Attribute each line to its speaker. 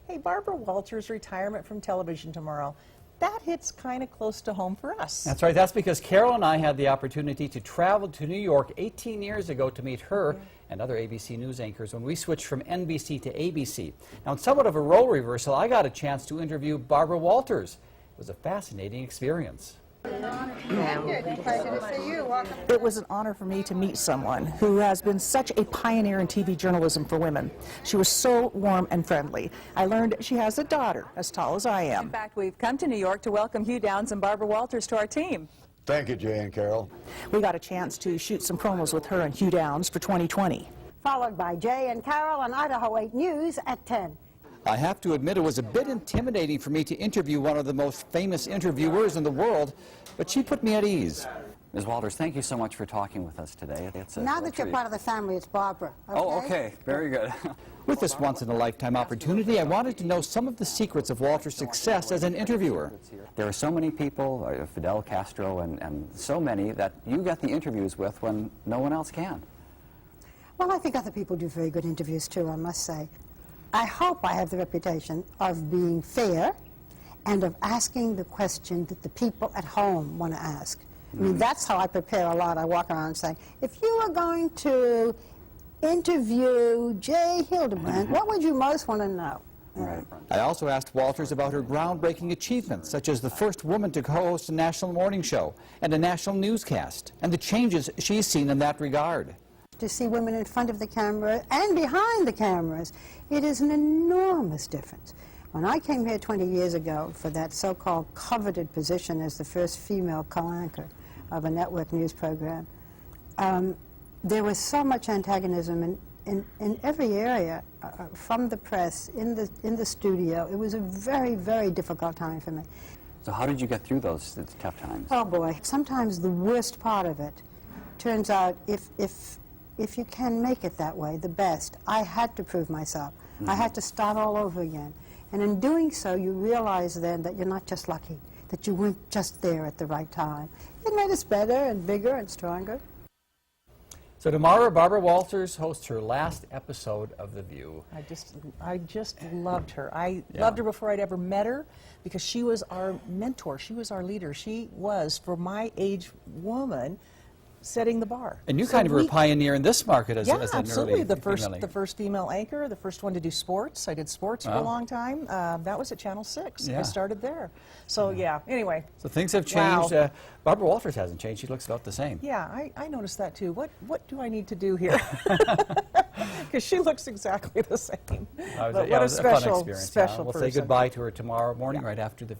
Speaker 1: Hey, Barbara Walters' retirement from television tomorrow. That hits kind of close to home for us.
Speaker 2: That's right. That's because Carol and I had the opportunity to travel to New York 18 years ago to meet her and other ABC News anchors when we switched from NBC to ABC. Now, in somewhat of a role reversal, I got a chance to interview Barbara Walters. It was a fascinating experience.
Speaker 1: It was an honor for me to meet someone who has been such a pioneer in TV journalism for women. She was so warm and friendly. I learned she has a daughter as tall as I am.
Speaker 3: In fact, we've come to New York to welcome Hugh Downs and Barbara Walters to our team.
Speaker 4: Thank you, Jay and Carol.
Speaker 1: We got a chance to shoot some promos with her and Hugh Downs for 2020.
Speaker 5: Followed by Jay and Carol on Idaho 8 News at 10.
Speaker 2: I have to admit it was a bit intimidating for me to interview one of the most famous interviewers in the world, but she put me at ease.
Speaker 6: Ms. Walters, thank you so much for talking with us today.
Speaker 5: Now that you're part of the family, it's Barbara. Okay?
Speaker 6: Oh, okay. Very good.
Speaker 2: With this once-in-a-lifetime opportunity, I wanted to know some of the secrets of Walter's success as an interviewer.
Speaker 6: There are so many people, Fidel Castro and so many, that you get the interviews with when no one else can.
Speaker 5: Well, I think other people do very good interviews, too, I must say. I hope I have the reputation of being fair and of asking the question that the people at home want to ask. I mean, that's how I prepare a lot. I walk around saying, if you were going to interview Jay Hildebrandt, what would you most want to know?
Speaker 6: Right.
Speaker 2: I also asked Walters about her groundbreaking achievements, such as the first woman to co-host a national morning show and a national newscast, and the changes she's seen in that regard.
Speaker 5: To see women in front of the camera and behind the cameras, it is an enormous difference. When I came here 20 years ago for that so-called coveted position as the first female co-anchor of a network news program, there was so much antagonism in every area, from the press, in the studio. It was a very, very difficult time for me.
Speaker 6: So how did you get through those tough times?
Speaker 5: Oh boy, sometimes the worst part of it turns out if you can make it that way, the best. I had to prove myself. I had to start all over again. And in doing so, you realize then that you're not just lucky, that you weren't just there at the right time. It made us better and bigger and stronger.
Speaker 2: So tomorrow, Barbara Walters hosts her last episode of The View.
Speaker 1: I just loved her. I loved her before I'd ever met her because she was our mentor. She was our leader. She was, for my age woman, setting the bar.
Speaker 2: And you kind of were a pioneer in this market as, as an
Speaker 1: absolutely.
Speaker 2: early
Speaker 1: The
Speaker 2: female.
Speaker 1: first female anchor, the first one to do sports. I did sports for a long time. That was at Channel 6. I started there. So yeah, anyway.
Speaker 2: So things have changed. Barbara Walters hasn't changed. She looks about the same.
Speaker 1: Yeah, I noticed that too. What do I need to do here? Because she looks exactly the same.
Speaker 2: But
Speaker 1: what a
Speaker 2: fun
Speaker 1: special
Speaker 2: experience.
Speaker 1: person.
Speaker 2: We'll say goodbye to her tomorrow morning right after The View.